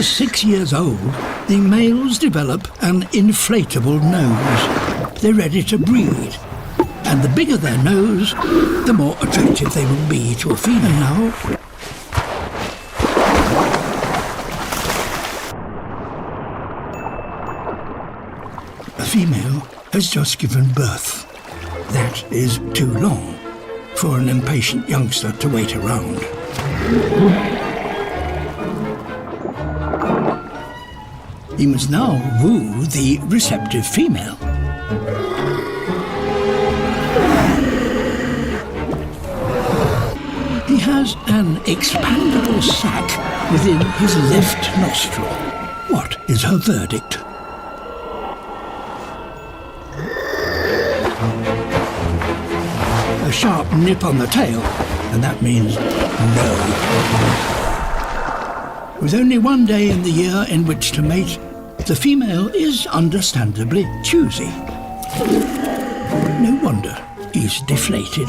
just 6 years old, the males develop an inflatable nose. They're ready to breed. And the bigger their nose, the more attractive they will be to a female. Now, a female has just given birth. That is too long for an impatient youngster to wait around. He must now woo the receptive female. He has an expandable sac within his left nostril. What is her verdict? A sharp nip on the tail, and that means no. With only one day in the year in which to mate, the female is understandably choosy. No wonder he's deflated.